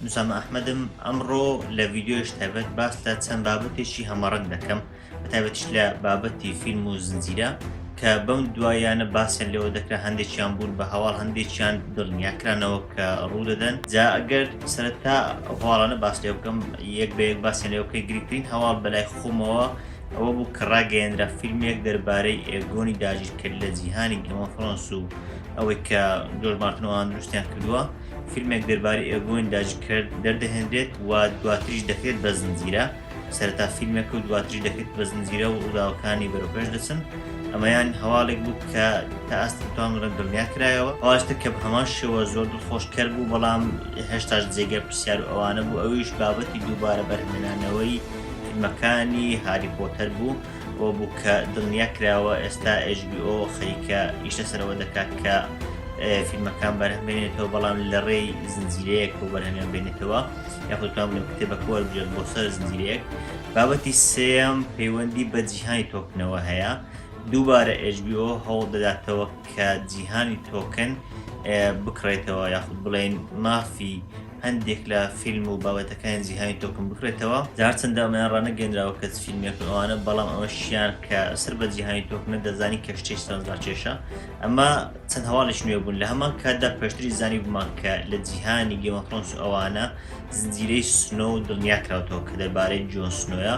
نوسامە ئەحمەدم ئەمڕۆ لە ڤیددیۆش تایبەت باس لە چەند بابەتێکی هەمەڕەنگ دەکەم بەتایبەتیش لە بابەتی فیلم و زنجیرە کە بەم دوایانە باسییان لەوە دەکرا هەندێکیان بوون بە هەواڵ هەندێکیان دڵنیاکرانەوە کە ڕوو دەدەن جا ئەگەر سەرەتا هەواڵانە باس لێ بکەم یەک بە یەک باسییان لێوکەی گرنگترین هەواڵ بەلای خۆمەوە ئەوە بوو کە ڕاگەیەنرا فیلمێک دەربارەی ئێگۆنی داگیرکرد لە جیهانی گەمە فڕەنس و ئەوەی کە جۆرج مارتنەوەیان دروستیان کردووە فیلمێک دەربارەی ئێگۆنی داگیرکرد دەردەهێنرێت و دواتریش دەکرێت بە زنجیرە سەرەتا فیلمێک و دواتریش دەکرێت بە زنجیرە و ڕووداوەکانی بەرەوپێش دەچن ئەمەیان هەواڵێک بوو کە تا ئەستا توانڕێت دڵنیا کرایەوە هەواڵشتە کە بە هەمان شێوە زۆر دڵخۆشکەر بوو بەڵام هێشتاش جێگەر پرسیار و ئەوانە بوو ئەویش بابەتی دووبارە بەرهێنانەوەی فیلمەکانی هاری پۆتەر بوو بۆ بوو کە دڵنیا کراوە ئێستا HBO خەریکە ئیشتە سەرەوە دەکات کە فیلمەکان بەرهەمێنێتەوە بەڵام لە ڕێی زنجیرەیەک بۆ بەرهەمیان بێنێتەوە یاخودتوان بڵێم کتێبەکە وەربژێت بۆ سەر زنجیرەیەک بابەتی سێەم پەیوەندی بە جیهانی تۆکنەوە هەیە دووبارە HBO هەوڵ دەداتەوە کە جیهانی تۆکن بکڕێتەوە یاخود بڵێن مافی هەندێک لە فیلم و بابەتەکان جیهانی تۆکن بکرێتەوە جار چەندە ئەمەیان ڕانەگەێنراوە کە فیلمێک ئەوانە بەڵام ئەوە شیان کە سەر بە جیهانی تۆکنە دەزانی کە شتێک سەرنجڕاکێشە ئەمە چەند هەواڵش نوێ بوون لە هەمان کاتدا پێشتری زانی بمان کە لە جیهانی گێم ئۆف ترۆنس ئەوانە زنجیرەی سنۆ و دڵنیا کراوەتەوە کە دەربارەی جۆن سنۆیە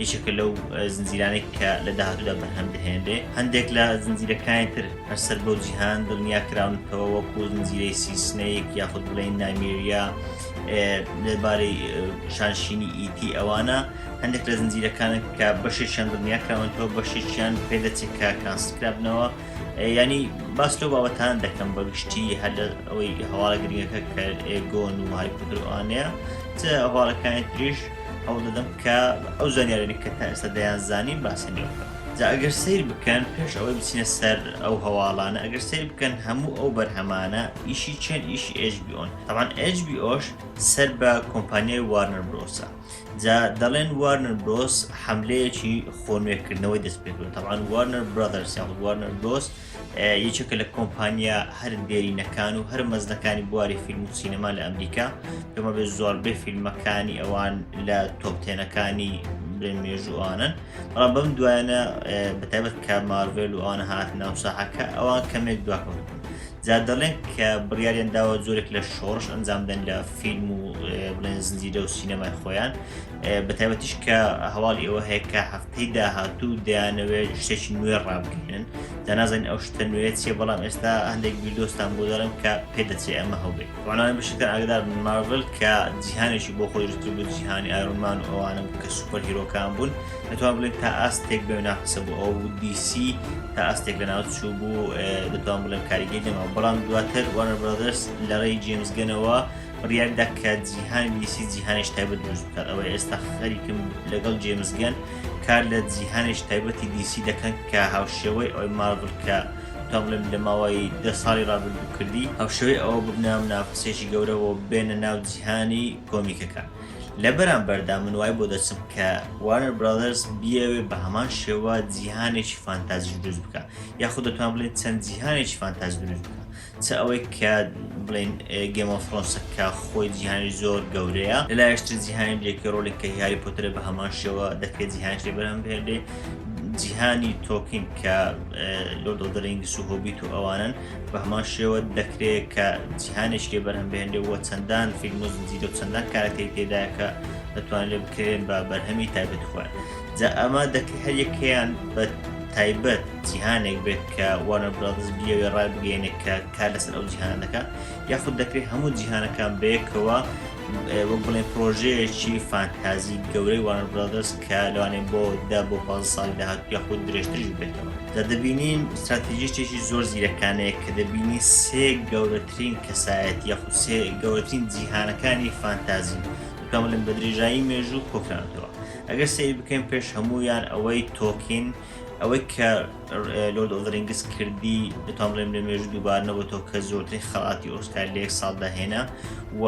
یەکێکە لەو زنجیرانەی کە لە داهاتوودا بەرهەم دەهێنرێ هەندێک لە زنجیرەکانی تر هەرسەر بەو جیهان دڵنیا کراونەوە وەکو زنجیرەی سیسنەیەک یاخود بڵێن نایمێریا لەبارەی شانشینی ئیتی ئەوانە هەندێک لە زنجیرەکانە کە بەشێکیان دڵنیا کراونەوە بەشێکیان پێدەچێت کە کانسکرابنەوە ینی باس لەو بابەتان دەکەم بەگشتی هەر لە ئەوەی هەواڵە گرنگەکە کە ئێگۆن و هاری پۆتەر ئەوانەیە چ هەواڵەکانی تریش هەوڵ دەدەم کە ئەو زانیاریانەی کە تا ئێستا دەیان زانی باسییان لێ بکەم جا ئەگەر سیر بکەن پێش ئەوەی بچینە سەر ئەو هەواڵانە ئەگەر سیر بکەن هەموو ئەو بەرهەمانە ئیشی چەند ئیشی HBO طبعاً HBOش سەر بە کۆمپانیای وارنر برۆسە جا دەڵێن وارنر برۆس حملەیەکی خۆنوێکردنەوەی دەست پێ کردووە طبعاً وارنر برادرز یاخود وارنر برۆس یەکێکە لە کۆمپانیا هەر دێرینەکان و هەر مەزنەکانی بواری فیلم و سینەما لە ئەمریکا پێمە بێ زۆربەی فیلمەکانی ئەوان لە تۆپتێنەکانی مێژوانن بەڵام بەم دوایانە بەتایبەت کە مارڤێل و ئەوانە هات ناوساحەکە ئەوان کەمێک دواکەوتن جا دەڵێن کە بڕیاریان داوە زۆرێک لە شۆڕش ئەنجامدەن لە فیلم و بڵێن زنجیرە و سینەمای خۆیان بەتایبەتیش کە هەواڵی ئەوە هەیە کە هەفتەی داهاتوو دەیانەوێت شتێکی نوێ ڕابگەێنن جا نازانین ئەو شتە نوێ چیە بەڵام ئێستا هەندێک ویدۆستان بۆ دەڵێن کە پێدەچێت ئەمە هەوبێت وانانی بەشتر ئاگدار مارڤل کە جیهانێکی بۆ خۆی دروست بوو جیهانی ئایرۆنمان و ئەوانە کە سوپەر هیرۆکان بوون دەتوان بڵێن تا ئاستێک بێ ناقسە بوو ئەو بوو DC تا ئاستێک لە ناو چوو بوو دەتوان بڵێن کاریگەی دەما بەڵام دواتر وارنر برادرز لە ڕێی جێمز گەنەوە بڕیاردا کە جیهانی DC جیهانێک تایبەت دروست بکات ئەوەی ئێستا خەریکم لەگەڵ جێمز گەن کار لە جیهانێک تایبەتی DC دەکەن کە هاوشێوەی ئەوەی مارڤل کە تۆمڵم لە ماوەی 10 ساڵی ڕابردوو کردی هاوشێوەی ئەوە ببنام نافسێکی گەورەوە بێنە ناو جیهانی کۆمیکەکە لە بەرامبەردا من وای بۆ دەچم کە وارنر برادرز بیاوێ بە هەمان شێوە جیهانێکی فانتازی دروست بکە یاخود دەتوان بڵێن چەند جیهانێکی فانتازی دروست بکە چ ئەوەی کە بڵێن گێم ئۆف ترۆنس کە خۆی جیهانی زۆر گەورەیە لەلایەشتر جیهانی بێکی ڕۆڵێک کە هاری پۆتەر بە هەمان شێوە دەکرێت جیهانش لێ بەرهەم بهێنرێ جیهانی تۆکین کە لۆرد ئۆف دە ڕینگس و هۆبیت و ئەوانن بە هەمان شێوە دەکرێت کە جیهانێک لێ بەرهەم بهێنرێەوە چەندان فیلم و زنجیرە و چەندان کارەکەی تێدایە کە دەتوانێت لێ بکرێن بە بەرهەمی تایبەت خۆیان جا ئەمە دەکرێت هەر یەکەیان بە تایبەت جیهانێک بێت کە وارنر برادرز بیاوێ ڕای بگەێنێت کە کار لەسەر ئەو جیهانەکە یاخود دەکرێت هەموو جیهانەکان بەیەکەوە وەک بڵێن پرۆژەیەکی فانتازی گەورەی وارنر برادرز کە لەوانەیە بۆ 10 بۆ 15 ساڵی داهاتوو یاخود درێژتریش بێتەوە دا دەبینین استراتیژیێکی زۆر زیرەکانەیە کە دەبینی سێ گەورەترین کەسایەت یاخود سێ گەورەترین جیهانەکانی فانتازی کاملن بە درێژایی مێژوو کۆکرانەوە ئەگەر سیر بکەین پێش هەمویان ئەوەی تۆکین ئەوەی کە لۆرد ئۆف دە ڕینگس کردی دەتوان بڵێم لە مێژوو دووبارنەوەتەوە کە زۆرترین خەڵاتی ئۆسکار لە 1 ساڵ داهێنا و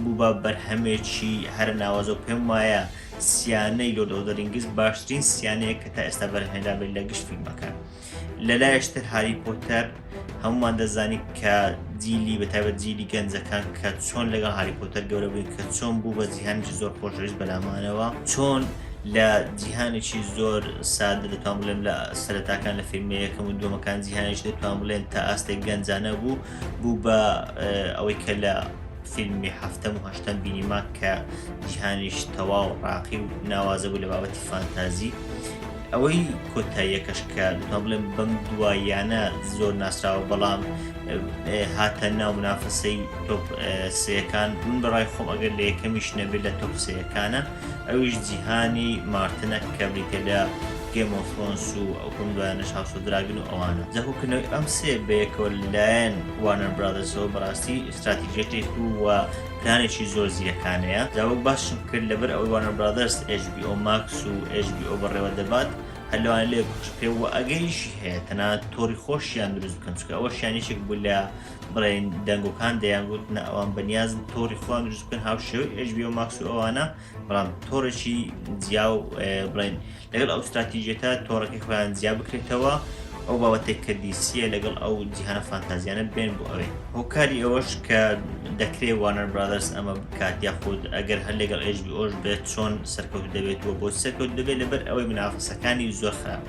بوو بە بەرهەمێکی هەر ناوازە و پێم وایە سیانەی لۆرد ئۆف دە ڕینگس باشترین سیانەیە کە تا ئێستا بەرهێنرا بێت لە گشت فیلمەکان لەلایەشتر هاری پۆتەر هەمومان دەزانی کە جیلی بەتایبەت جیلی گەنجەکان کە چۆن لەگەڵ هاری پۆتەر گەورە بووین کە چۆن بوو بە جیهانێکی زۆر خۆشەویست بەلامانەوە چۆن لە جیهانێکی زۆر سادە دەتوان بڵێم لە سەرەتاکان لە فیلمە یەکەم و دووەمەکان جیهانێکی دەتوان بڵێن تا ئاستێک گەنجانە بوو بە ئەوەی کە لە فیلمی هەفتەم و هەشتەم بینیما کە جیهانیش تەواو ڕاقی و ناوازە بوو لە بابەتی فانتازی ئەوەی کۆتاییەکەش کە دەتوان بڵێم بەم دواییانە زۆر ناسراوە بەڵام هاتە ناو منافسەی تۆپ سەیەکان من بەڕای خۆم ئەگەر لە یەکەمیش نەبێت لە تۆپ سەیەکانە ئەویش جیهانی مارتنە کە بریتە لە گێم ئۆف ترۆنس و ئەو دوایانەش هاوس ئۆف دراگن و ئەوانە جەهۆکردنەوەی ئەم سێ بەیەکەوە لایەن وارنەر برادرسەوە بەڕاستی استراتیژیەتێک و پلانێکی زۆر زیرەکانەیە جاوەک باشم کرد لەبەر ئەوەی وارنەر برادرس HBO Max و HBO بەڕێوە دەبات هەلوان لێ پێ و ئەگەریشی هەیە تەنانەت تۆڕی خۆشیان دروست بکەن چکە ئەوە شیانێکێک بوو لە بڵێن دەنگۆکان دەیانگوت ئەوان بەنیازن تۆڕی خۆیان دروست بکەن هاوشێوەی HBO Max و ئەوانە بەڵام تۆڕێکی جیا و بڵێن لەگەڵ ئەو استراتیژیەتە تۆڕەکەی خۆیان جیا بکرێتەوە ئەو بابەتێک کە دیسیە لەگەڵ ئەو جیهانە فانتازیانە بێن بۆ ئەوەی هۆکاری ئەوەش کە دەکرێت وارنەر برادرس ئەمە بکات یاخود ئەگەر هەر لەگەڵ HBOش بێت چۆن سەرکەوت دەبێتەوە بۆ سەرکەوت دەبێت لەبەر ئەوەی منافسەکانی زۆر خراپ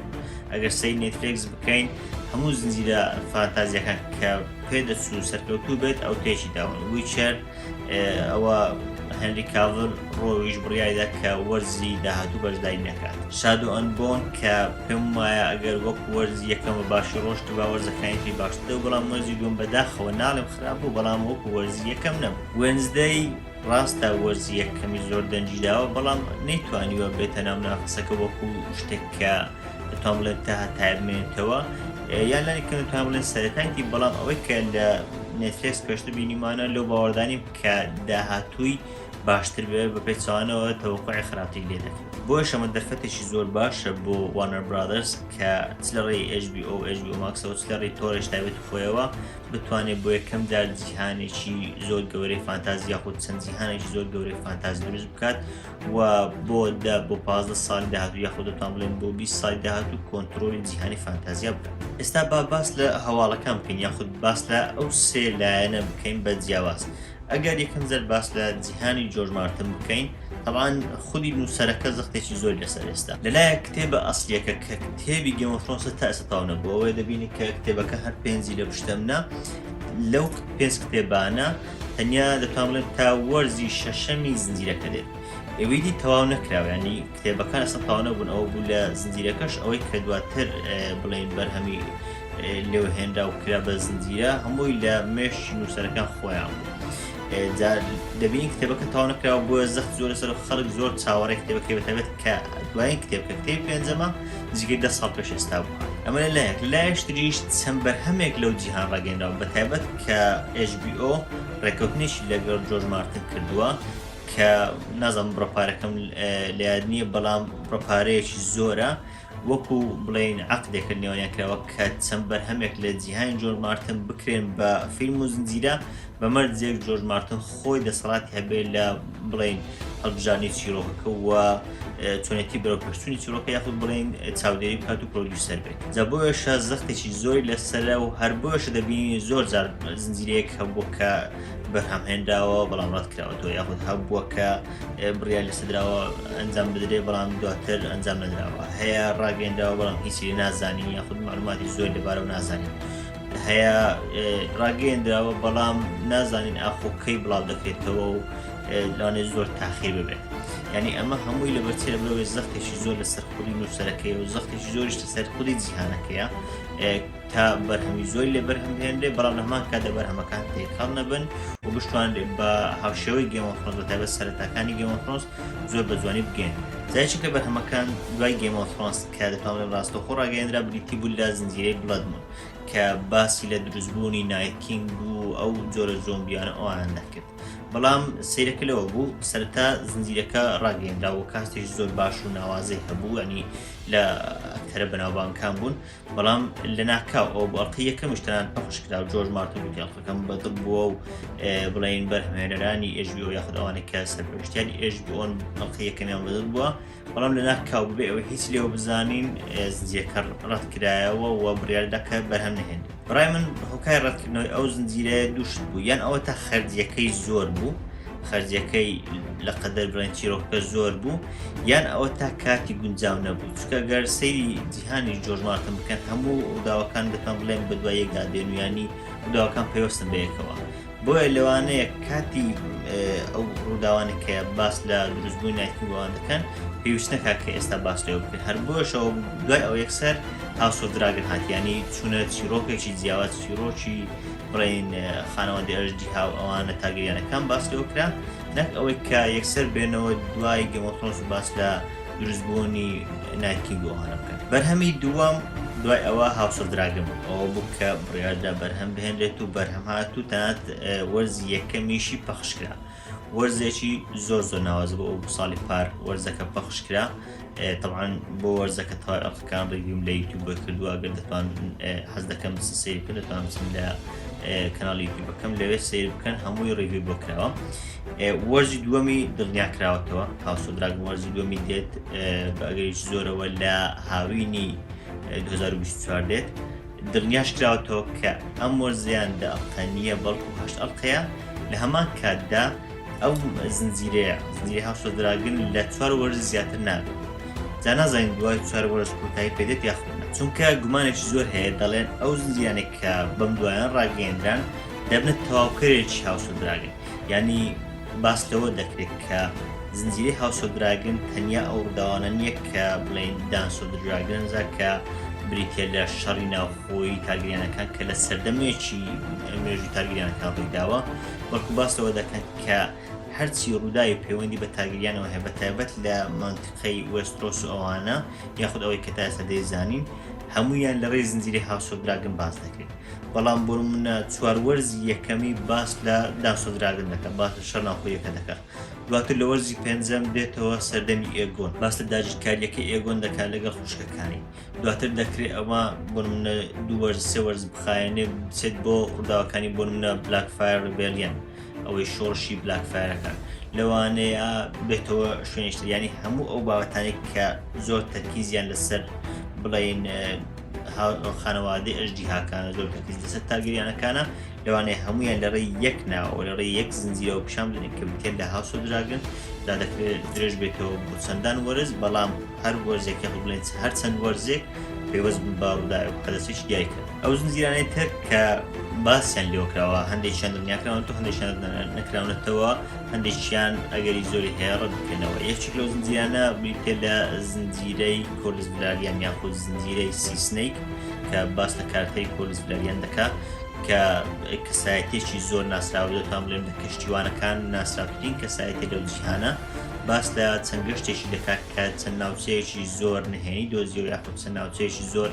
ئەگەر سەی نێتفلیکس بکەین هەموو زنجیرە فانتازیەکان کە پێدەچوو سەرکەوتوو بێت ئەو تێشی داون ویچەر ئەوە هەنری کاڤڵ ڕۆیش بڕیایدا کە وەرزی داهاتوو بەشداری نەکات شادو ئەنبۆن کە پێم وایە ئەگەر وەک وەرزی یەکەمە باشی ڕۆشت با وەرزەکانیتری باشترە بەڵام وەرزی دوم بەداخەوە ناڵێم خراپ بوو بەڵام وەکو وەرزی یەکەم نەبوو وێنزدەی ڕاستە وەرزی یەکەمی زۆر دەنجیداوە بەڵام نەیتوانیوە بێتە ناو منافسەکە وەکو شتێک کە دەتوان بڵێن تا هەتایبمێنێتەوە یان لانی کە دەتوان بڵێن سەرەتایەتی بەڵام ئەوەی کە لە نێتفلیکس پێشتر بینیمانە لەو باوەڕدانیم کە داهاتووی باشتر بێ بە پێچوانەوە تەوەقعی خراپتر لێ دەکرێت بۆیە شەمە دەرفەتێکی زۆر باشە بۆ وارنەر برادرس کە چ لە ڕێی HBO Max و چ لە ڕێی تۆڕێش تایبەتی خۆیەوە بتوانێت بۆ یەکەم جار جیهانێکی زۆر گەورەی فانتازی یاخود چەند جیهانێکی زۆر گەورەی فانتازی دروست بکات و بۆ 15 ساڵی داهاتوو یاخود دەتوان بڵێن بۆ 20 ساڵی داهاتوو کۆنتڕۆلی جیهانی فانتازیا بکات ئێستا باس لە هەواڵەکان بکەین یاخود باس لە ئەو سێ لایەنە بکەین بە جیاواز ئەگەر یەکەم زەر باس لە جیهانی جۆرج مارتن بکەین طبعا خودی نووسەرەکە زەختێکی زۆر لەسەر ئێستا لەلایە کتێبە ئەسلیەکە کە کتێبی گێم ئۆف ترۆنس تا ئێستا تەواو نەبووە ئەوەیە دەبینی کە کتێبەکە هەر پێنجی لە پشتەمنا لەو پێنج کتێبانە تەنیا دەتوان بڵێن تا وەرزی شەشەمی زنجیرەکە دێت ئێوەیدی تەواو نەکراوە ینی کتێبەکان ئەستا تەواو نەبوون ئەوە بوو لە زنجیرەکەش ئەوەی کە دواتر بڵێن بەرهەمی لێو هێنرا و کرا بە زنجیرە هەمووی لە مێشی نووسەرەکان خۆیان بوو دەبینی کتێبەکە تەواو نەکراوە بۆیە زەخت زۆر لەسەر خەڵک زۆر چاوەڕێی کتێبەکەی بەتایبەت کە دوایین کتێبکە کتێبی پێنجەمە نزیکەی 10 ساڵ پێش ئێستا بوو ئەمە لەلایەک لایەش تریش چەند بەرهەمێک لەو جیهان ڕاگەیەنراوە بەتایبەت کە HBO ڕێکەوتنێکی لەگەڵ جۆرج مارتن کردووە کە نازانم بڕەپارەکەم لە یاد نییە بەڵام بڕەپارەیەکی زۆرە وەکو بڵێن عەقدێکە نێوانیان کراوە کە چەند بەرهەمێک لە جیهانی جۆرج مارتن بکرێن بە فیلم و زنجیرە بەمەرجێک جۆرج مارتن خۆی دەسەڵاتی هەبێت لە بڵێن هەڵبژاردنی چیرۆکەکە و چۆنێتی بەرەو پێشچوونی چیرۆکە یاخود بڵێن چاودێری بکات و پرۆدیوسەر بێت جا بۆیەشە زەختێکی زۆری لەسەرە و هەر بۆیەشە دەبینی زۆر جار زنجیرەیەک هەبووە کە بەرهەم هێنراوە بەڵام ڕەت کراوەتەوە یاخود هەبووە کە بڕیار لەسەردراوە ئەنجام بدرێت بەڵام دواتر ئەنجام نەدراوە هەیە ڕاگەیەندراوە بەڵام هیچی نازانین یاخود معلوماتی زۆر لەبارەوە نازانین هەیە ڕاگەیەندراوە بەڵام نازانین ئاخۆکەی بڵاو دەکرێتەوە و لەوانێ زۆر تاخیر ببێت یعنی ئەمە هەمووی لە بەرچێ لەبەرەوەی زەختێکی زۆر لەسەر خودی نووسەرەکەیە و زەختێکی زۆریش لەسەر خودی جیهانەکەیە تا بەرهەمی زۆری لە بەرهەم هێنرێ بەڵام لە هەمان کاتدا بەرهەمەکان تێکەڵ نەبن و بشتوانرێت بە هاوشێوەی گێم ئۆف ترۆنس بەتایبەت سەرەتاکانی گێم ئۆف ترۆنس زۆر بە جوانی بگەن جایەکی کە بەرهەمەکان دوای گێم ئۆف ترۆنس کە دەتوان بڵێن ڕاستەوخۆ ڕاگەیەندرا بریتی بوو لە زنجیرەی بڵەدمون کە باسی لە دروستبوونی نایت کینگ بوو ئەو جۆرە زۆمبیانە ئەوان دەکرد بەڵام سیرەکە لەوە بوو سەرەتا زنجیرەکە ڕاگەیەندرا و کاستێکی زۆر باش و ناوازەی هەبوو ینی لە ئەکتەرە بەناوبانگەکان بوون بەڵام لە ناکاو ئەو بەڵقیەکەم شتان پەخش کرا و جۆرج مارتن وتی ئەڵقەکەم بەدڵ بووە و بڵێن بەرهەمهێنەرانی HBO یاخود ئەوانەی کە سەرپەرشتیانی HBO ئەڵقیەکەمیان بەدڵ بووە بەڵام لە ناکاو ببێ ئەوەی هیچ لێوە بزانین زنجیرەکە ڕەت کرایەوە و بڕیاردەکە بەرهەم نەهێن. بەڕای من هۆکای ڕەتکردنەوەی ئەو زنجیرەیە دووشت بوو، یان ئەوە تا خەرجیەکەی زۆر بوو، خەرجیەکەی لە قەدەر بڵێن چیرۆکەکە زۆر بوو، یان ئەوە تا کاتی گونجاو نەبوو. چونکە گەر سەیری جیهانی جۆرج مارتن بکەن هەموو ڕووداوەکان دەتوان بڵێن بە دوای یەکدا دێن و ینی ڕووداوەکان پێوەستن بەیەکەوە. بۆیە لەوانەیە کاتی ئەو ڕووداوانێکە باس لە دروستبووی نایتکردنەوەیان دەکەن پێویست نەکا کە ئێستا باس لێوە بکەن. هەر بۆشەوە دوای ئەو یەکسەر هاوس ئۆف دراگن هات، ینی چوونە چیرۆکێکی جیاواز، چیرۆکی بڵێن خانەوەندەی ئەژدی هاو ئەوانە تاگەریانەکان باس لێوە کرا، نەک ئەوەی کە یەکسەر بێنەوە دوای گێم ئۆف ترۆنز باس لە دروستبوونی نایتکینگ و ئەوانە بکەن. بەرهەمی دووەم دوای ئەوە هاوس ئۆف دراگن ئەوە بوو کە بڕیاردا بەرهەم بهێنرێت و بەرهەم هات و تەنانەت وەرزی یەکەمیشی پەخش کرا. وەرزێکی زۆر ناوازە بۆ ئەو ساڵی پار وەرزەکە پەخش کرا. طبعا بۆ وەرزەکە تەواوی ئەڵقەکان ڕێگیم لە یوتیوب کردووە، ئەگەر دەتوان حەز دەکەم سەیر بکەن دەتوان بچن لە کەناڵی یوتیوبەکەم لەوێ سیر بکەن، هەمووی ڕێگوی بۆ کراوە. وەرزی دووەمی دڵنیا کراوەتەوە، هاوس ئۆف دراگن وەرزی دووەمی دێت بە ئەگەریش زۆرەوە لە هاوینی 2024 دێت. دڵنیاش کراوەتەوە کە ئەم وەرزیان دە ئەڵقە نییە بەڵکو 8 ئەڵقەیە. لە هەمان کاتدا ئەو زنجیرەیە هاوس ئۆف دراگن لە 4 وەرز زیاتر نابێت. جا نازانین دوای 4 وەرز کۆتایی پێدێت یاخود نە، چونکە گومانێکی زۆر هەیە دەڵێن ئەو زنجیرانێک کە بەم دوایان ڕاگەیەندران دەبنێت تەواوکەرێکی هاوس ئۆف دراگن، ینی باس لەوە دەکرێت کە زنجیرەی هاوس ئۆف دراگن تەنیا ئەو ڕووداوانە نییە کە بڵێن دانس ئۆف دراگنزە کە بریتە لە شەڕی ناوخۆیی تاگەریانەکان کە لە سەردەمێکی مێژووی تاگەریانەکان ڕوویداوە، بەڵکو باس لەوە دەکەن کە هەرچی ڕووداوی پەیوەندی بە تاگەریانەوە هەیە بەتایبەت لە مانتیقەی وێسترۆس و ئەوانە یاخود ئەوەی کە تا ئێستا دەیزانین هەموویان لە ڕێی زنجیرەی هاوس ئۆف دراگن باس دەکرێت. بەڵام بۆ منە 4 وەرزی یەکەمی باس لە دانس ئۆف دراگن دەکات، باس لە شەڕ ناوخۆییەکە دەکات. دواتر لە وەرزی پێنجەم دێتەوە سەردەمی ئێگۆن، باس لە داگیرکاریەکەی ئێگۆن دەکات لەگەڵ خوشکەکانی. دواتر دەکرێت ئەمە بۆ منە 2 وەرز 3 وەرز بخایەنێ بچێت بۆ ڕووداوەکانی بۆ منە بلاک فایر ڕیبێلیەن، ئەوەی شۆڕشی بلاک فایرەکان لەوانەیە بێتەوە شوێنیشتر، ینی هەموو ئەو بابەتانی کە زۆر تەرکیزیان لەسەر بڵێن خانەوادەی ئەژدی هاکانە، زۆر تەرکیز لەسەر تاگەریانەکانە، لەوانەیە هەمویان لە ڕێی یەک ناوە لە ڕێی یەک زنجیرەوە پیشان بدەن کە بکرێت لە هاوس ئۆف دراگن دا دەکرێت درێژ بێتەوە بۆ چەندان وەرز، بەڵام هەر وەرزێک یاخود بڵێن هەر چەند وەرزێک پێوەست بن بە ڕووداوی حەدەسێکی دیایکە. ئەو زنجیرانەی تر کە باسییان لێوەکراوە هەندێکیان دڵنیاکراونەوە، هەندێکیان نەکراونەتەوە، هەندێکیان ئەگەری زۆری هەیە ڕەت بکەنەوە. یەکێک لەو زنجیرانە بریتێ لە زنجیرەی کۆرلز بلاریان یاخود زنجیرەی سی سنەیک کە باس لە کارتەی کۆرلز بلاریان دەکات کە کەسایەتێکی زۆر ناسراوە، دەتوان بڵێن لە کەشتیوانەکان ناسراوترین کەسایەتی لەو جیهانە. باس لە چەند گەشتێکی دەکات کە چەند ناوچەیەکی زۆر نهێنی دۆزیەوە یاخود چەند ناوچەیەکی زۆر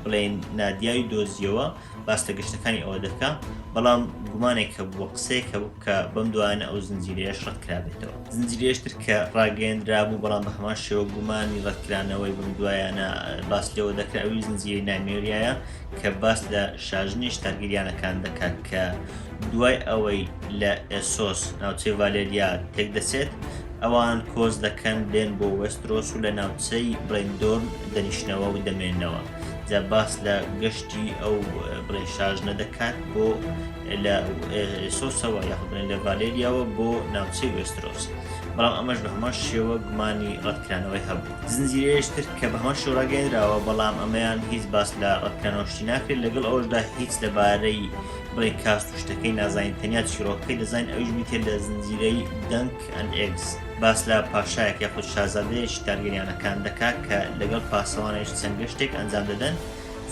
بڵێن نادیاوی دۆزیەوە، باس لە گەشتەکانی ئەوە دەکات. بەڵام گومانێک کە بووە قسەیەک کە بوو کە بەم دوایانە ئەو زنجیرەیەش ڕەتکرابێتەوە. زنجیرەیەشتر کە ڕاگەیەندرا بوو بەڵام بە هەمان شێوە گومانی ڕەتکرانەوەی بەم دوایانە باس لێوە دەکرا ئەوی زنجیرەی نایمێریایە کە باس لە شاژنیش تاگەریانەکان دەکات کە دوای ئەوەی لە ئێسۆس ناوچەی ڤالێریا تێک دەچێت ئەوان کۆز دەکەن دێن بۆ وێسترۆس و لە ناوچەی برێندۆرن دەنیشنەوە و دەمێنەوە. جا باس لە گەشتی ئەو بڵێ شاژنە دەکات بۆ لە ئێسۆسەوە یاخود بڵێن لە ڤالێریاوە بۆ ناوچەی وێسترۆس. بەڵام ئەمەش بە هەمان شێوە گومانی ڕەتکرانەوەی هەبوو. زنجیرەیەشتر کە بە هەمان شێوە ڕاگەیەندراوە بەڵام ئەمەیان هیچ باس لە ڕەتکرانەوەشتی ناکرێت، لەگەڵ ئەوەشدا هیچ لەبارەی بڵێ کاست و شتەکەی نازانین، تەنیا چیرۆکەکەی دەزانین. ئەویش بیتێت لە زنجیرەی دەنک ئەند ئێگز، باس لە پاشایەک یاخود شازادەیەکی تاگەریانەکان دەکات کە لەگەڵ پاسەوانێک چەند گەشتێک ئەنجام دەدەن.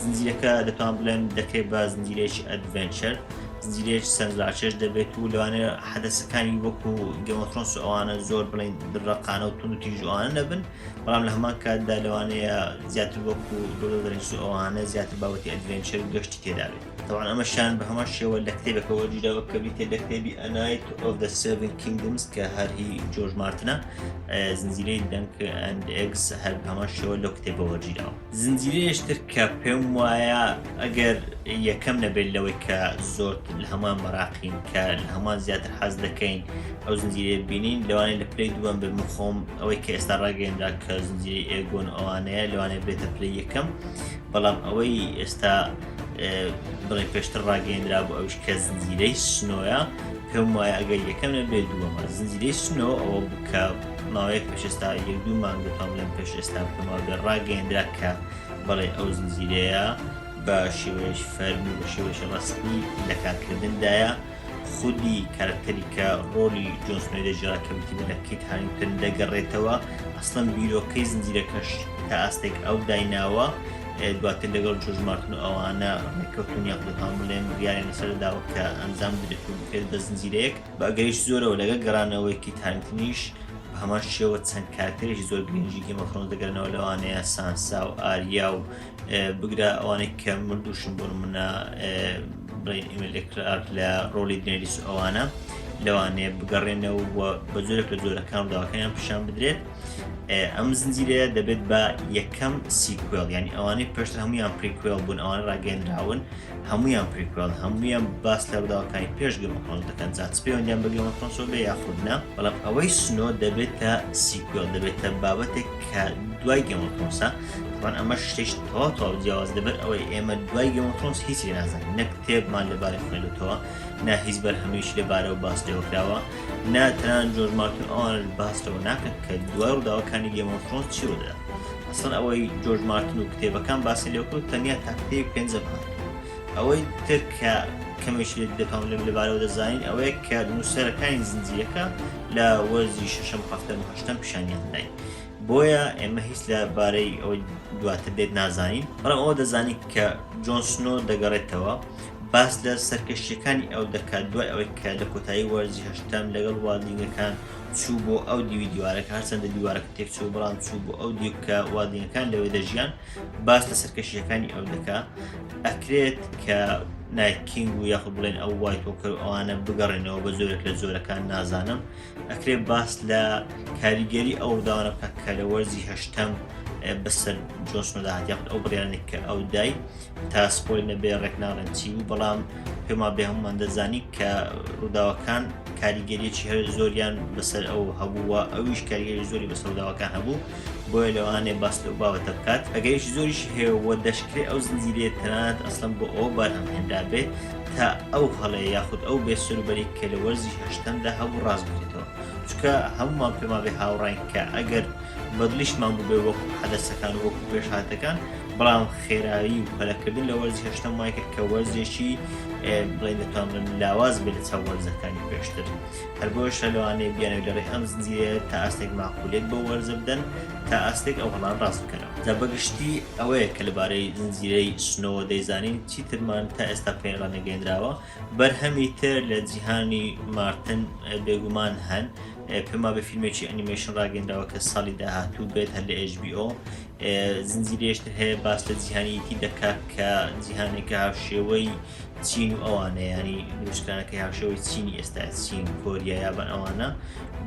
زنجیرەکە دەتوان بڵێن دەکرێت بە زنجیرەیەکی ئەدڤێنچەر، زنجیرەیەکی سەرنجڕاکێش دەبێت و لەوانەیە حەدەسەکانی وەکو گێم ئۆف ترۆنس ئەوانە زۆر بڵین دڕەقانە و تونند و تیژ ئەوانە نەبن، بەڵام لە هەمان کاتدا لەوانەیە زیاتر وەکو لۆرد ئۆف دە ڕینگس ئەوانە زیاتر بابەتی ئەدڤێنچەر و گەشتی تێدا بێت. طبعا ئەمەشیان بە هەمان شێوە لە کتێبێکەوە وەرگیراوە کە بریتێ لە کتێبی A Night of the Seven Kingdoms کە هەر هی جۆرج مارتنە، زنجیرەی دەنک ئەند ئێگز هەر بە هەمان شێوە لەو کتێبە وەرگیراوە. زنجیرەیەشتر کە پێم وایە ئەگەر یەکەم نەبێت لەوەی کە زۆر لە هەمان مەراقین کە لە هەمان زیاتر حەز دەکەین ئەو زنجیرەیە بینین، لەوانەیە لە پلەی دووەم بێ من خۆم ئەوەی کە ئێستا ڕاگەیەنرا کە زنجیرەی ئێگۆن ئەوانەیە لەوانەیە بێتە پلەی یەکەم، بەڵام ئەوەی ئێستا بڵێ پێشتر ڕاگەیەنرا بۆ ئەوش کە زنجیرەی سنۆیە، پێم وایە ئەگەر یەکەم نەبێت دووەمە. زنجیرەی سنۆ ئەوە بکە ماوەیەک پێش ئێستا یەک دوو مانگ دەتوانم لەم پێش ئێستا بکەمەوە ڕاگەیەنرا کە بەڵێ ئەو زنجیرەیە بە شێوەیەکی فەرمی و بە شێوەیەکی ڕاستنی لە کارکردندایە خودی کارکتەری کە ڕۆلی جۆن سنۆی دەژێرا کە بتیبێت لە کیت هارینگتۆن دەگەڕێتەوە، ئەسڵەن بیرۆکەی زنجیرەکەش تا ئاستێک ئەو دایناوە دواتر لەگەڵ جۆرج مارتن و ئەوانە ڕێککەوتون یاخ دەتوان بڵێن بڕیاریان لەسەرداوە کە ئەنجام بدرێت و بکرێت بە زنجیرەیەک بە ئەگەریش زۆرەوە لەگەڵ گەڕانەوەی کیت هارینگتۆنیش بە هەمان شێوە چەند کارکتەرێکی زۆر گرنگی گێم ئۆف ترۆنس دەگەڕێنەوە، لەوانەیە سانسا و ئاریا و بگرە ئەوانەی کە مردووشن بۆ نمونە بڵێن ئیمێلیا کلارک لە ڕۆلی دێنێریس و ئەوانە لەوانەیە بگەڕێنەوە بە زۆرێک لە جۆرەکان ڕووداوەکانیان پیشان بدرێت. ئەم زنجیرەیە دەبێت بە یەکەم سیکوێل، یعنی ئەوانەی پێشتر هەمویان پریکوێل بوون، ئەوانە ڕاگەیەنراون هەمویان پریکوێل، هەمویان باس لە ڕووداوەکانی پێش گێم ئۆف ترۆنس دەکەن، جا چ پەیوەندیان بە گێم ئۆف ترۆنسەوە بێ یاخودنا، بەڵام ئەوەی سنۆ دەبێتە سیکوێل، دەبێتە بابەتێک کە دوای گێم ئۆف ترۆنسە. طبعا ئەمە شتێک تەواو جیاواز دەبێت ئەوەی ئێمە دوای گێم ئۆف ترۆنس هیچ لێ نازانین، نە کتێبمان لەبارەی خوێندوتەوە، نا هیچ بەرهەمێکی لەبارەوە باس لێوەکراوە، نا تەنان جۆرج مارتن ئەوانە باسەوە ناکەن کە دوای ڕووداوەکانی گێم ئۆف ترۆنس چی ڕوودەدا. ئەسڵەن ئەوەی جۆرج مارتن و کتێبەکان باسی لێوەکرد تەنیا تا کتێبی پێنجە بات. ئەوەی تر کە کەمێکی دەتوان لەبارەوە دەزانین ئەوەیە کە نووسەرەکانی زنجیرەکە لە وەرزی شەشەم هەفتەم و هەشتەم پیشانیان داین، بۆیە ئێمە هیچ لەبارەی ئەوەی دواتر دێت نازانین، بەڵام ئەوە دەزانین کە جۆن سنۆ دەگەڕێتەوە، باس لە سەرکەشیەکانی ئەو دەکات دوای ئەوەی کە لە کۆتایی وەرزی هەشتەم لەگەڵ واڵدینگەکان چوو بۆ ئەو دیوی دیوارەکە، هەرچەندە دیوارەکە تێک چوو بەڵام چوو بۆ ئەو دیو کە واڵدینگەکان لەوێ دەژیان، باس لە سەرکەشیەکانی ئەو دەکات. ئەکرێت کە نایت کینگ و یاخود بڵێن ئەو وایت وۆکەر ئەوانە بگەڕێنەوە بە زۆرێک لە جۆرەکان نازانم، ئەکرێت باس لە کاریگەری ئەو ڕووداوانە بکات کە لە وەرزی هەشتەم بەسەر جۆن سنۆ داهات، یاخود ئەو بڕیارانێک کە ئەو دای تا سپۆیل نەبێ ڕێکناڕێن چی بوو، بەڵام پێما بێ هەمومان دەزانی کە ڕووداوەکان کاریگەریەکی هەر زۆریان بەسەر ئەو هەبووە، ئەویش کاریگەری زۆری بەسەر ڕووداوەکان هەبوو، بۆیە لەوانێ باس لەو بابەتە بکات. ئەگەریشی زۆریشی هەیەوە دەشکرێت ئەو زنجیرەیە تەنانەت ئەسڵەن بۆ ئەوە بارهەم هێنرا بێت تا ئەو هەڵەیە یاخود ئەو بێسەروبەری کە لە وەرزی هەشتەمدا هەبوو ڕاست بکرێتەوە، چونکە هەمومان پێما بێ هاوڕاین کە ئەگەر بەدلیشمان بوو بێ وەکو حەدەسەکان و وەکو پێشهاتەکان، بەڵام خێرایی و پەلەکردن لە وەرزی هەشتەم وای کرد کە وەرزێکی بڵێن دەتوانن لاواز بێت لە چاو وەرزەکانی پێشتر، هەر بۆیشە لەوانەیە بیانەوە لەڕێی ئەم زنجیرەیە تا ئاستێک ماقولێت بۆ وەرزە بدەن تا ئاستێک ئەو هەڵان ڕاست بکەنەوە. جا بەگشتی ئەوەیە کە لەبارەی زنجیرەی سنۆوە دەیزانین، چیترمان تا ئێستا پێی ڕانەگەیەنراوە. بەرهەمی تر لە جیهانی مارتن بێگومان هەن، پێما بە فیلمێکی ئەنیمێشن ڕاگەیەنراوە کە ساڵی داهاتوو بێت هەر لە HBO، زنجیرەیەشتر هەیە باس لە جیهانیەتی دەکات کە جیهانێکە هاوشێوەی چین و ئەوانە، ینی دروستکارەکەی هاوشێوەی چینی ئێستا، چین، کۆریا، یابان ئەوانە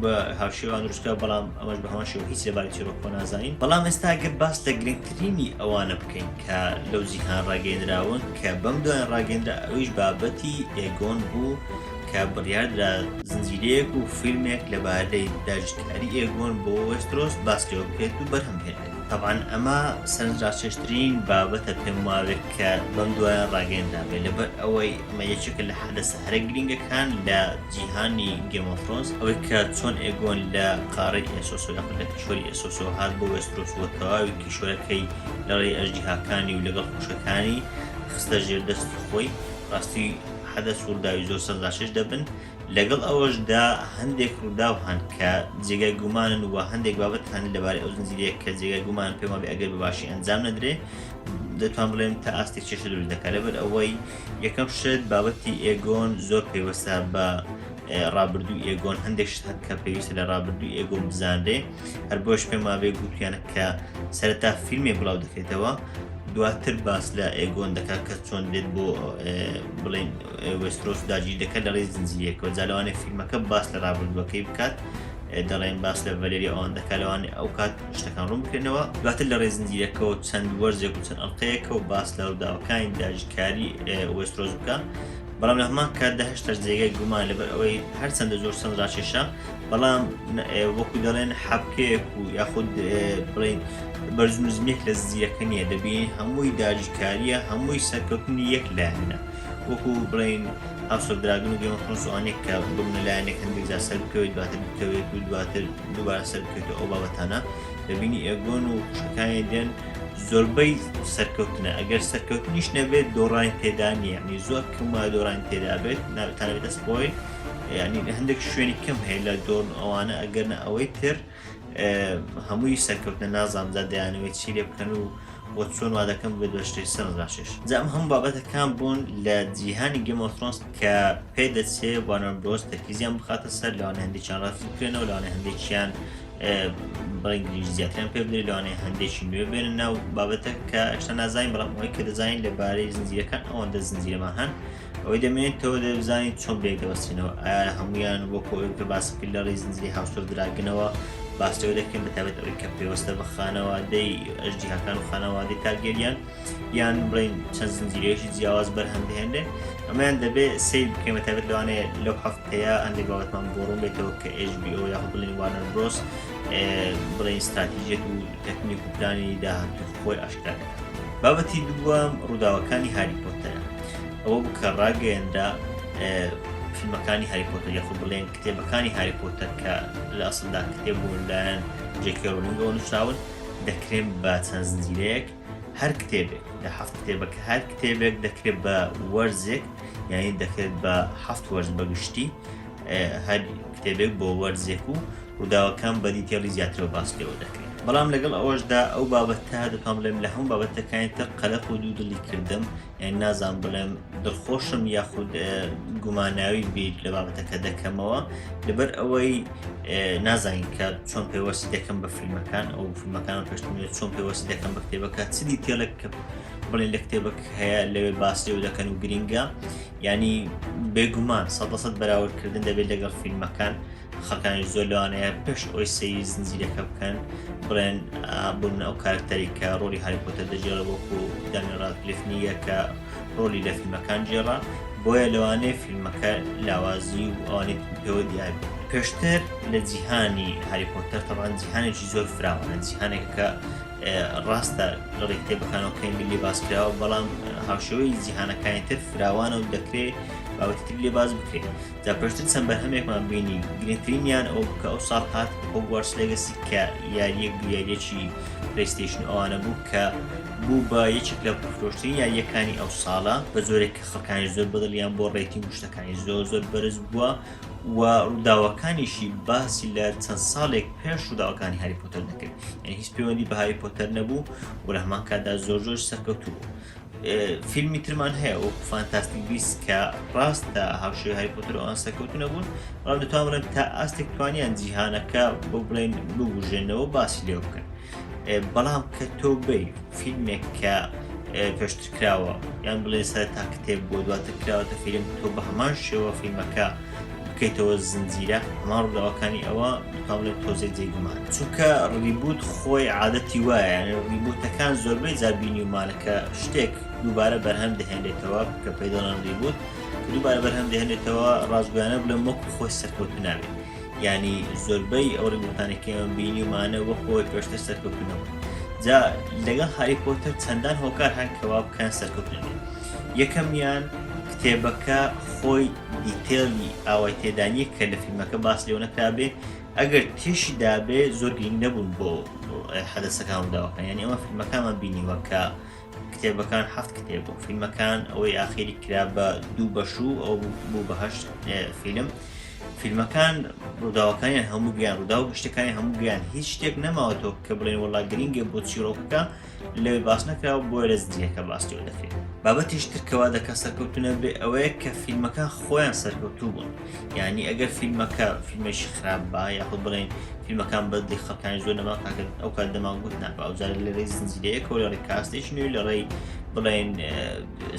بە هاوشێوان دروستکە، بەڵام ئەمەش بە هەمان شێوە هیچ لەبارەی چیرۆکۆ نازانین. بەڵام ئێستا ئەگەر باس لە گرنگترینی ئەوانە بکەین کە لەو جیهان ڕاگەیەنراون کە بەم دوایان ڕاگەیەنرا، ئەویش بابەتی ئێگۆن بوو کە بڕیاردرا زنجیرەیەک و فیلمێک لەبارەی داژکاری ئێگۆن بۆ وێسترۆس باس لێوە بکرێت و بەرهەم هێنرێت. طبعا ئەمە سەرنجڕاکێشترین بابەتە پێم وابێت کە بەم دوایان ڕاگەیەنرا بێت، لەبەر ئەوەی ئەمە یەکێکە لە حەدەسە هەرە گرنگەکان لە جیهانی گێم ئۆف ترۆنس، ئەوەی کە چۆن ئێگۆن لە قارەی ئێسۆسۆ یاخود لە کیشوەری ئێسۆسۆ هات بۆ وێسترۆس و تەواوی کیشوەرەکەی لەڕێی ئەژدیهاکانی و لەگەڵ خوشەکانی خستە ژێر دەستی خۆی. ڕاستی حەدەس و ڕووداوی زۆر سەرنجڕاکێش دەبن، لەگەڵ ئەوەشدا هەندێک ڕووداو هەن کە جێگای گومانن و هەندێک بابەت هەن لەبارەی ئەو زنجیرەیە کە جێگای گومان پێما بێ ئەگەر بەباشی ئەنجام نەدرێ دەتوان بڵێم تا ئاستێک چێشە دروست دەکات لەبەر ئەوەی یەکەم شت بابەتی ئێگۆن زۆر پێوەستە بە ڕابردوو ئێگۆن هەندێک شت هەن کە پێویستە لە ڕابردوو ئێگۆن بزانرێ هەر بۆش پێم وابێ گوتیانە کە سەرەتا فیلمێ بڵاو دەکرێتەوە دواتر باس لە ئێگۆن دەکات کە چۆن دێت بۆ بڵێن وێسترۆس داگیر دەکات لە ڕێی زنجیرەکەەوە جالەوانێ فیلمەکە باس لە ڕابردووەکەی بکات دەڵێن باس لە ڤەلێری ئەوان دەکات لەوانێ ئەو کات شتەکان ڕوون بکرێنەوە دواتر لە ڕێی زنجیرەکەەوە چەند وەرزێک و چەند ئەڵلقەیەکە و باس لە ڕووداوەکانی داژکاری وێسترۆز بکە بەڵام لە هەمان کاتدا هێشتا جێگای گومان لەبەر ئەوەی هەرچەندە زۆر چەند ڕاکێشە بەڵام وەکو دەڵێن حەبکەیەک و یاخود بڵێن بەرزنوزمێک لە زنجیرەکە نیە دەبین هەمووی داژکاریە هەمووی سەرکەوتنی یەک لایەنە وەکو بڵێن ئەوسەر دراگن و گەمە خۆنسوانێک کە ببنە لایەنێک هەندێک جار سەر بکەوێت دواتر بکەوێت و دواتر دووبارە سەر بکەوێتەوە ئەو بابەتانە دەبینی ئێگۆن و قوشەکانی دێن زۆربەی سەرکەوتنە ئەگەر سەرکەوتنیش نەبێت دۆڕانی تێدا نیە ینی زۆر کەمە دۆڕانی تێدا بێت نابێتانەبێتە سپۆیل ینی هەندێک شوێنی کەم هەیە لە دۆڕ ئەوانە ئەگەرنە ئەوەی تر هەمووی سەرکەوتنە نازانجا دەیانەوێت چی لێ بکەن و بۆ چۆن وا دەکەم بێت بەشتەی سەرڕاشێش جام هەموو بابەتەکان بوون لە جیهانی گێم ئۆف ترۆنس کە پێ دەچێ وارنەر برۆس تەرکیزیان بخاتە سەر لەوانە هەندێکیان ڕاست بکرێنەوە لەوانە هەندێکیان بەڵێنگلیزی زیاتریان پێ بدرێت لەوانەیە هەندێکی نوێ بێنن ناو بابەتە کە ئەشتا نازانین بەڵام ئەوەی کە دەزانین لەبارەی زنجیرەکان ئەوەندە زنجیرەمان هەن ئەوەی دەمێنێتەوە دەبزانین چۆن بێک دەوەستێنەوە ئایا هەمویان وەکو ئەوەی کە باس کرد لە ڕێی زنجیری هاوسۆر دراگنەوە باستەوە دەکەین بەتابێت ئەوەی کە پێوەستە بە خانەوادەی ئەژدیهاکان و خانەوادەی تاگەریان یان بڵێن چەند زنجیرەیەکی جیاواز بەرهەم دەهێنرێن ئەمەیان دەبێت سیر بکەین بەتابێت لەوانەیە لەو هەفتەیە هەندێک بابەتمان بۆ ڕوون بێتەوە کە HBO یاخود بڵێن وارنەر برۆس بڵێن استراتیژیەت و تەکنیک و پلانی داهاتوو خۆی ئاشکرا دەکات بابەتی دووەم ڕووداوەکانی هاری پۆتەرە ئەوە بوو کە ڕاگەیەندا فیلمەکانی هاری پۆتەر یاخود بڵێن کتێبەکانی هاری پۆتەر کە لە ئەسڵدا کتێب بوون لایەن جێکی ڕۆلینگەوە نووسراون دەکرێن بە چەند زنجیرەیەک هەر کتێبێک لە هەفت کتێبەکە هەر کتێبێک دەکرێت بە وەرزێک یعنی دەکرێت بە هەفت وەرز بەگشتی هەر کتێبێک بۆ وەرزێک و ڕووداوەکان بە دیتێڵی زیاترەوە باس لێەوە دەکرێت بەڵام لەگەڵ ئەوەشدا ئەو بابەتە دەتوان بڵێم لە هەموو بابەتەکانی تر قەلەق و دوودڵی کردم یعنی نازان بڵێم دڵخۆشم یاخود گوماناوی بیت لە بابەتەکە دەکەمەوە لەبەر ئەوەی نازانین کە چۆن پێوەستی دەکەم بە فیلمەکان ئەو فیلمەکان پێشتمێت چۆن پێوەستی دەکەم بە کتێبەکە چ دیتێڵێک کە بڵێن لە کتێبەک هەیە لەوێ باسی و دەکەن و گرینگە ینی بێگومان 100% بەراوردکردن دەبێت لەگەڵ فیلمەکان خەکانی زۆر لەوانەیە پێش ئەوی سەیری زنجیرەکە بکەن بڵێن بوون ئەو کارکتەری کە ڕۆلی هاری پۆتەر دەجێڕە وەکو دانیێل ڕادکلیف نییە کە ڕۆلی لە فیلمەکان جێڕا بۆیە لەوانەیە فیلمەکە لاوازی و ئەوانەی پێوە دیار پێشتر لە جیهانی هاری پۆتەر تەبعاً جیهانێکی زۆر فراوانە جیهانێک کە ڕاستە لەڕێی کتێبەکانەوەکەین لێ باسکراوە بەڵام هاوشێوەی جیهانەکانی تر فراوانە و دەکرێت بابەتی لێ باز بکرێت جا پێشتر چەند بەرهەمێکمان بینی گرنگترینیان ئەو کە ئەو ساڵ هات هۆگوارتس لێگەسی کە یاریەکی پلەیستێشن ئەوانە بوو کە بوو بە یەکێک لە پرفرۆشترین یاریەکانی ئەو ساڵە بە زۆرێک کە خەڵکانی زۆر بەدڵیان بۆ ڕێتینگ و شتەکانی زۆر بەرز بووە و ڕووداوەکانیشی باسی لە چەند ساڵێک پێش ڕووداوەکانی هاری پۆتەر دەکرد یعنی هیچ پەیوەندی بە هاری پۆتەر نەبوو و لە هەمان کاتدا زۆر سەرکەوتوو بوو فیلمی ترمان هەیە وەکو فانتاستیک بیست کە ڕاستە هاوشێوەی هاری پۆتەر ئەوان سەرکەوتو نەبوون بەڵام دەتوانم بڵێم تا ئاستێک توانیان جیهانەکە بۆ بڵێن ببوژێنەوە باسی لێ بکەن بەڵام کە تۆ بێی فیلمێک کە پێشتر کراوە یان بڵێ سەرەتا کتێب بۆ دواتر کراوەتە فیلم تۆ بە هەمان شێوە فیلمەکە بکەیتەوە زنجیرە هەمان ڕووداوەکانی ئەوە دەتوان بڵێن تۆزێک جێگومان چونکە ڕیبوت خۆی عادەتی وایە یعنی ڕیبوتەکان زۆربەی جار بینی ومانەکە شتێک دووبارە بەرهەم دەهێنرێتەوە کە پێی دەڵێن ڕیبوت دووبارە بەرهەم دەهێنێتەوە ڕاستگویانە بڵێم وەکو خۆی سەرکەوتو نابێت ینی زۆربەی ئەو ڕیبوتانێکیان بینی ومانە وەکو خۆی پێشتر سەرکەوتو نەبوو جا لەگەڵ هاری پۆتەر چەندان هۆکار هەن کەوا بکەن سەرکەوتو نەبێت یەکەمیان کتێبەکە خۆی دیتێڵی ئاوای تێدانیە کە لە فیلمەکە باس لێو نەکرابێ ئەگەر تێشی دابێ زۆر گرنگ نەبوون بۆ حەدەسەکان ڕووداوەکان یعنی ئەمە فیلمەکانمان بینیوە کە کتێبەکان 7 کتێب بوو فیلمەکان ئەوەی ئاخیری کرا بە 2 بەش و ئەو بوو بە 8 فیلم فیلمەکان ڕووداوەکانیان هەموو گیان ڕوودا و شتەکانی هەموو گیان هیچ شتێک نەماوەتەوە کە بڵێن وەڵا گرینگە بۆ چیرۆکەکە لەوێ باس نەکراوە بۆیە لە زنجیرەکە باسیەوە دەکرێت. بابەتیش ترکەوا دەکە سەرکەوتونە بێ ئەوەیە کە فیلمەکان خۆیان سەرکەوتوو بوون، یعنی ئەگەر فیلمەکە فیلمێکی خراپ با یاخود بڵێن فیلمەکان بەدڵی خەڵکانی زۆر نەما کاکە ئەو کات دەماگوت ناکە ئەوجارە لە ڕێی زنجیرەیەکە و لە ڕێی کاستێکی نوێ لە ڕێی بڵێن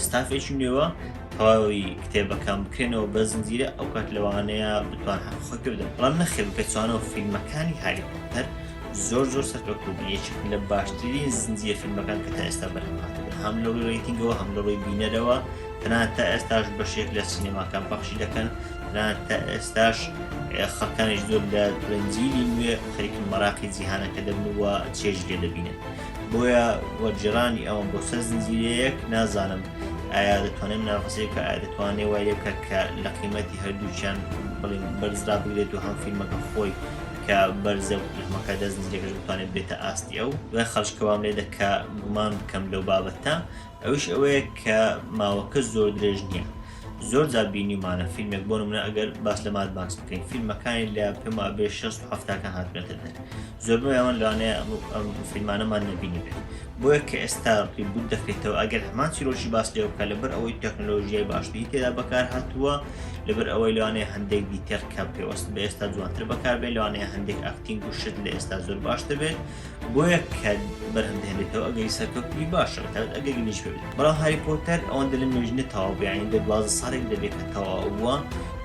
ستافێکی نوێوە تەواوی کتێبەکان بکرێنەوە بە زنجیرە ئەو کات لەوانەیە بتوان خۆی بدەن. بەڵام نەخێر بکەوانەوە فیلمەکانی هاری پۆتەر زۆر سەرکەوتوو بوون، یەکێک لە باشترین زنجیرە فیلمەکان کە تا ئێستا بەرهەمهاتوون، هەم لە ڕووی ڕێیتینگەوە هەم لە ڕووی بینەرەوە، تەنانەت تا ئێستاش بەشێک لە سینەماکان پەخشی دەکەن، تەنانەت تا ئێستاش خەڵکانیش زۆر لە زنجیری نوێ خەریکی مەراقی جیهانەکە دەبنەوە چێژ لێ دەبینن. بۆیە وەرجێڕانی ئەوم بۆ سەر زنجیرەیەک نازانم ئایا دەتوانێت نافەسەی بکە، ئایا دەتوانێت وای لێ بکە کە لە قیمەتی هەردووچیان بڵێن بەرزرا بگرێت و هەم فیلمەکە خۆی کە بەرزە و فیلمەکە زنجیرەکەش بتوانێت بێتە ئاستی ئەو. دوای خەڵکەوام لێ دەکا گومان بکەم لەو بابەتە، ئەوش ئەوەیە کە ماوەکە زۆر درێژ نییە. زۆر جار بینیمانە فیلمێک بۆ نمونە ئەگەر باس لە ماد ماکس بکەین فیلمەکانی لە پێم وابێ 60-70 هاتبێتە دەر، زۆربەی ئەوان لەوانەیە ئەم فیلمانەمان نەبینی بێت. بۆیە کە ئێستا ریبوت دەکرێتەوە ئەگەر هەمان چیرۆکی باس لێ بکە لەبەر ئەوەی تەکنۆلۆژیای باشتری تێدا بەکار هاتووە، لەبەر ئەوەی لەوانەیە هەندێک دیتەر کە پێوەست بە ئێستا جوانتر بەکاربێت، لەوانەیە هەندێک ئاکتینگ و شت لە ئێستا زۆر باشتر بێت، بۆیە کە بەرهەمدەهێنێتەوە ئەگەری سەرکەوتنی باشە ئەگەری نیش بێت. بەڵام هاری پۆتەر ئەوەندە لە نوێژنە تەواو بیانی دە 12 ساڵێک دەبێت کە تەواوە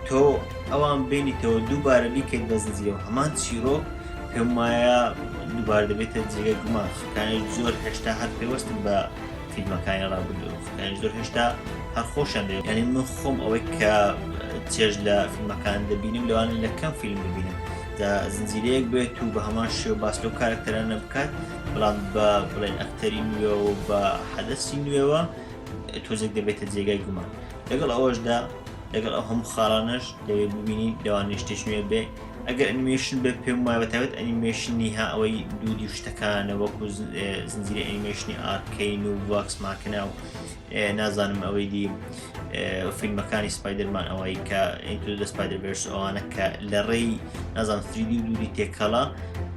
تۆ ئەوان بینیتەوە دووبارە بیکەیت بە زنجیرە و هەمان چیرۆک پێم وایە دووبارە دەبێتە جێگەی گومان. خەکانی زۆر هێشتا هەر پێوەستن بە فیلمەکانی ڕابردوو، خەکانی زۆر هێشتا هەر خۆشیان دێت، یعنی من خۆم ئەوەی کە چێژ لە فیلمەکان دەبینیم لەوانە لە کەم فیلم ببینم زنجیرەیەک بێت و بە هەمان شێوە باس لەو کارکتەرە نەبکات، بەڵام بە بڵێن ئەکتەری نوێ و بە حەدەسی نوێوە تۆزێک دەبێتە جێگای گومان. لەگەڵ ئەوەشدا لەگەڵ ئەو هەموو خاڵانش دەوێت ببینی لەوانەیە شتێک نوێ بێ. ئەگەر ئەنیمێشن بێ پێم وایە بەتایبەت ئەنیمێشنی ها ئەوەی دوودی شتەکانە وەکو زنجیرە ئەنیمێشنی ئارکەین و ڤاکس ماکنا و نازانم ئەوەی دی فیلمەکانی سپایدەرمان ئەوەی کە ئینتو دە سپایدەرڤێرس ئەوانە کە لە ڕێی نازانم 3D و دوودی تێکەڵا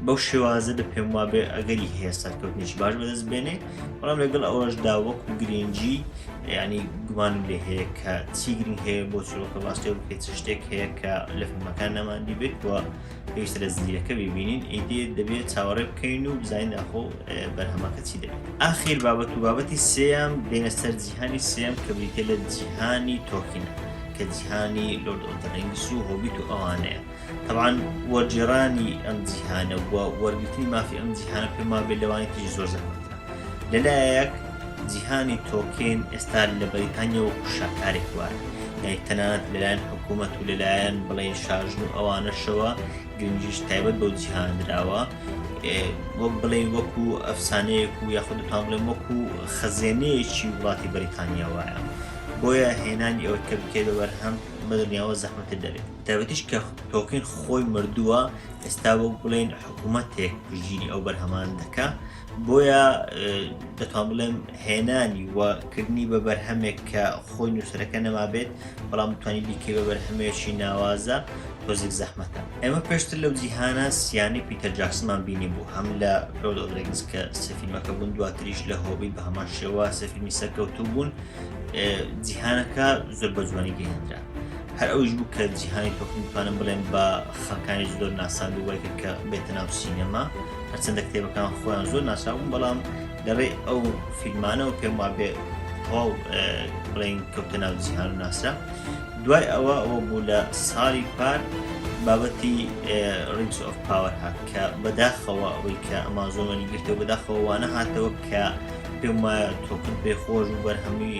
بەو شێوازە دە پێم وابێ ئەگەری هەیە سەرکەوتنیش باش بەدەست بێنێ. بەڵام لەگەڵ ئەوەشدا وەکو گرنگجی ینی گومانم لێ هەیە کە چی گرنگ هەیە بۆ چیرۆکە باستێ بکەیت چ شتێک هەیە کە لە فیلمەکان نەماندی بێت وە پێویستە لە زنجیرەکە ببینین ئیدێ دەبێت چاوەڕێ بکەین و بزانین ئەخۆ بەرهەمەکە چی دەبێت. ئاخیر بابەت و بابەتی سێیەم دێنە سەر جیهانی سێیەم کە بریتێ لە جیهانی تۆکینە کە جیهانی لۆرد ئۆف دە ڕینگس و هۆبیت و ئەوانەیە. طبعاً وەرجێڕانی ئەم جیهانە و وەرگرتنی مافی ئەم جیهانە پێم وابێت لەوانی تری زۆر زەحمەترە. لەلایەک جیهانی تۆکین ئێستا لە بەریتانیا وەکو شاکارێک وایە، یعنی تەنانەت لەلایەن حکوومەت و لەلایەن بڵێن شاژن و ئەوانەشەوە گرنگیش تایبەت بەو جیهان درراوە، وەک بڵێن وەکو ئەفسانەیەک و یاخود دەتوان بڵێن وەکو خەزێنەیەکی وڵاتی بەریتانیا وایە. بۆیە هێنانی ئەوە کە بکرێت بە بەرهەم بە دڵنیاوە زەحمەتە دەبێت. تایبەتیش کە تۆکین خۆی مردووە ئێستا وەک بڵێن حکوومەتێک پشتگیری ئەو بەرهەمان دەکا، بۆیە دەتوان بڵێم هێنانی وەکردنی بە بەرهەمێک کە خۆی نووسەرەکە نەما بێت بەڵام بتوانانی بیکەی بە بەرهەمێکی ناوازە تۆزێک زەحمەتە. ئێمە پێشتر لەو جیهانە سیانی پیتەر جاکسنمان بینی بوو، هەم لە لۆرد ئۆف دە ڕینگس کە سێ فیلمەکە بوون، دواتریش لە هۆبیت بە هەمان شێوە سێ فیلمی سەرکەوتوو بوون. جیهانەکە زۆر بە جوانی گەیاندرا، هەر ئەوش بوو کە جیهانی تۆکین بتوانم بڵێن بە خەڵکانی زۆر ناساند و وایکە کە بێتە ناو سینەما، هەرچەندە کتێبەکان خۆیان زۆر ناساون، بەڵام لەڕێی ئەو فیلمانەوە پێم وابێ تەواو بڵێن کەوتە ناو جیهان و ناسرا. دوای ئەوە بوو لە ساڵی پار بابەتی ڕینگس ئۆف پاوەر هات کە بەداخەوە ئەوەی کە ئەمازۆنی گرتەوە بەداخەوە وانە هاتەوە کە پێم وایە تۆکن پێخۆش و بەرهەمی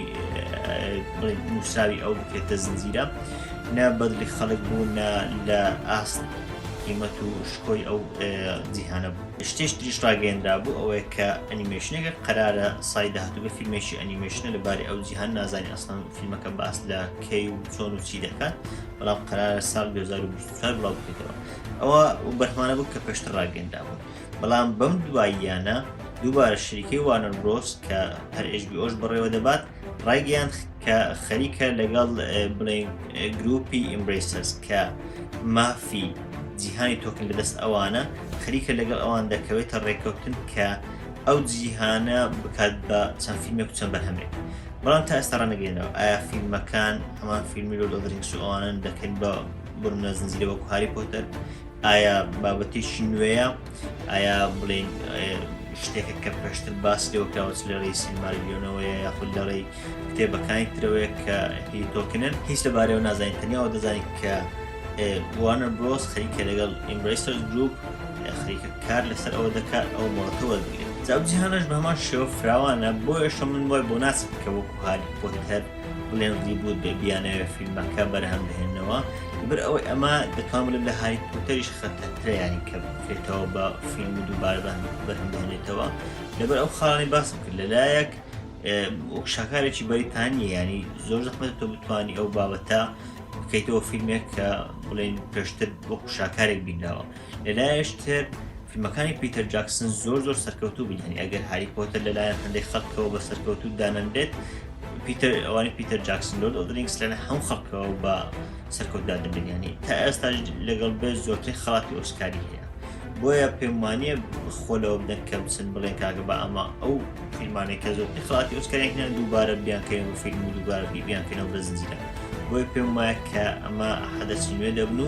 نووسراوی ئەو بکرێتە زنجیرە، نە بەدڵی خەڵک بوو نە لە ئاست قیمەت و شکۆی ئەو جیهانە بوو. شتێش تریش ڕاگەیەندرا بوو ئەوەیە کە ئەنیمێشنێکە قەرارە سای داهاتوو بە فیلمێکی ئەنیمێشنە لەبارەی ئەو جیهان نازانی ئەسڵان فیلمەکە باس لە کەی و چۆن و چی دەکات، بەڵام قەرارە ساڵ 2024 بڵاو بکرێتەوە. ئەوە بەرهەمانە بوو کە پێشتر ڕاگەیەندرا بوو، بەڵام بەم دواییانە دووبارە شریکەی وانر برۆس کە هەر HBO بڕێوە دەبات ڕایگەیان کە خەریکە لەگەڵ بڵێن گروپی ئیمبریسەرز کە مافی جیهانی تۆکن لەدەست ئەوانە خەریکە لەگەڵ ئەوان دەکەوێتە ڕێکەوتن کە ئەو جیهانە بکات بە چەند فیلمێک و چەند بەرهەمێک. بەڵام تا ئێستا ڕەنەگەێنەوە ئایا فیلمەکان هەمان فیلمی لۆرد ئۆف ڕینگس و ئەوانن دەکەن بە بڕمە زنجیرە وەکو هاری پۆتەر، ئایا بابەتێکی نوێیە، ئایا بڵێن شتێکە کە پێشتر باس لێوەکراوە لە ڕێی سینمالیۆنەوەیە یاخود لە ڕێی کتێبەکانی ترەوەیە کە هی تۆکنن هیچ لەبارەوە نازانین، تەنیاوە دەزانین کە وانر برۆس خەریکە لەگەڵ ئیمبریسەرز گروپ خەریکە کار لەسەر ئەوە دەکات ئەو مۆڵەتە وەربگرێت. جاو جیهانەش بە هەمان شێوە فراوانە بۆیەشە من وای بۆ ناسم کە وەکو هاری پۆتەر بڵێن ڕیبوت بێ بیانەوێ فیلمەکە بەرهەم بهێنەوە لەبەر ئەوەی ئەمە دەتوان بڵێم لە هاری پۆتەریش خەتەرترە یانی کە بکرێتەوە بە فیلم و دووبارە بەرهەم بهێنێتەوە لەبەر ئەو خاڵانی باسم کرد لەلایەک وەک شاکارێکی بەریتانیە ینی زۆر زەحمەتە تۆ بتوانی ئەو بابەتە بکەیتەوە فیلمێک کە بڵێن پێشتر وەکو شاکارێک بینراوە. لەلایەشتر فیلمەکانی پیتەر جاکسن زۆر سەرکەوتوو بین، ینی ئەگەر هاری پۆتەر لەلایەن هەندێک خەڵکەوە بە سەرکەوتوو دانەندێت ئەوانی پیتەر جاکسن لۆرد ئۆف ڕینگس لەنە هەموو خەڵکەوە بە سەرکەوتدا دەبێت، ینی تا ئێستا لەگەڵ بێت زۆرترین خەڵاتی ئۆسکاری هەیە. بۆیە پێم وانییە خۆلەوە بدەن کە بچن بڵێن کاگە بە ئەمە ئەو فیلمانێک کە زۆرترین خەڵاتی ئۆسکاریان دووبارە بیانکەین و فیلم و دووبارە بیانکەینەوە بە زنجیرە. بۆی پێم وایە کە ئەمە حەدەچی نوێ دەبن و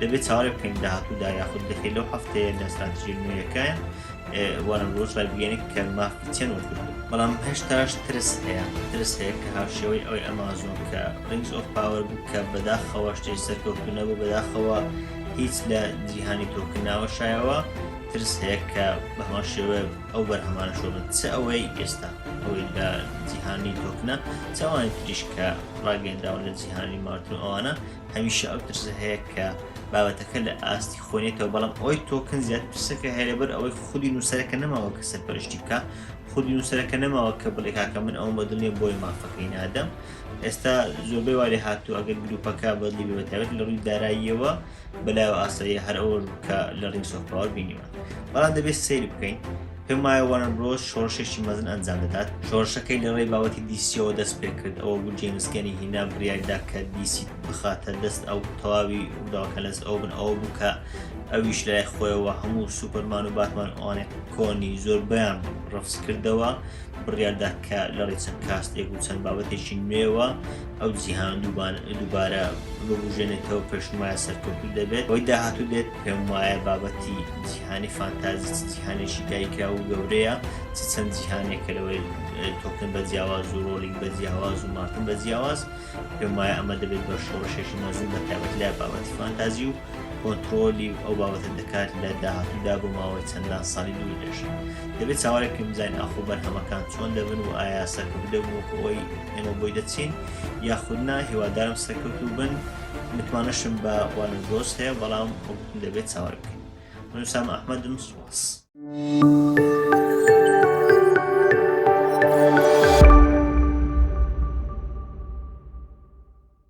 دەبێت چاوەڕێ بکەین داهاتوودا یاخود دەکەین لەو هەفتەیە لە استراتیژی نوێیەکەیان وانر برۆس ڕایبگەێنێک کە مافی چێن وەرگرتووە. بەڵام هێشتاش ترس هەیە کە هاوشێوەی ئەوەی ئەمازۆن کە ڕینگز ئۆف پاوەر بوو کە بەداخەوە شتێک سەرکەوتو نەبوو بەداخەوە هیچ لە جیهانی تۆکن ناوەشایەوە ترس هەیە کە بە هەمان شێوە ئەو بەرهەمانە شۆبن چ ئەوەی ئێستا ئەوەی لە جیهانی تۆکنە چاوانی تریش کە ڕاگەندراون لە جیهانی مارتن ئەوانە هەمیشە ئەو ترسە هەیە کە بابەتەکە لە ئاستی خۆنێتەوە، بەڵام ئەوەی تۆکن زیاد ترسەکە هەیە لەبەر ئەوەی خودی نووسەرەکە نەماوە کە سەرپەرشتی بکە، خودی نووسەرەکە نەماوە کە بڵێ کاکە من ئەوم بەدڵنیە بۆی مافەکەی نادەم. ئێستا زۆربەی وارێ هاتوو ئەگەر گروپەکە بەدلی بێتەوێت لە ڕووی داراییەوە بەلایەوە ئاساییە هەر ئەوە کە لە ڕینگز ئۆف پاوەر بینیوە. بەڵام دەبێت سەیری بکەین. پێم وایە وانر برۆس شۆڕشێکی مەزن ئەنجام دەدات. شۆڕشەکەی لە ڕێی بابەتی دیسیەوە دەست پێ کرد، ئەوە بوو جێمس گەنی هینا بڕیاردا کە دیسی بخاتە دەست ئەو تەواوی ڕووداوەکە لەست ئەو بن ئەوە بوو کە ئەویش لای خۆیەوە هەموو سوپەرمان و باتمان ئەوانێک کۆنی زۆر بەیان ڕفس کردەوە بڕیاردا کە لە ڕێی چەند کاستێک و چەند بابەتێکی نوێوە ئەو جیهان دووبارە ببوژێنێتەوە پێشنمایە سەرکەوتوو دەبێت. ئەوەی داهاتوو دێت پێم وایە بابەتی جیهانی فانتازی جیهانێکی دایکرا و گەورەیە چەند جیهانێکە لەوەی تۆکن بە جیاواز و ڕۆڵینگ بە جیاواز و مارتن بە جیاواز پێم وایە ئەمە دەبێت بە شۆڕشێکی مەزن بە تایبەت لای بابەتی فانتازی و کۆنتڕۆلی ئەو بابەتە دەکات لە داهاتوودا بۆ ماوەی چەندان ساڵی دوورێش. دەبێت چاوەڕێکم بزانین ئاخۆ بەرهەمەکان چۆن دەبن و ئایا سەرکەوتوو دەبن وەکو ئەوەی ئێمە بۆی دەچین یاخودنا هیوادارم سەرکەوتوو بن. متمانەشم بە وانر برۆس هەیە، بەڵام دەبێت چاوەڕێ بکەین. من وسام ئەحمەدم، سوپاس.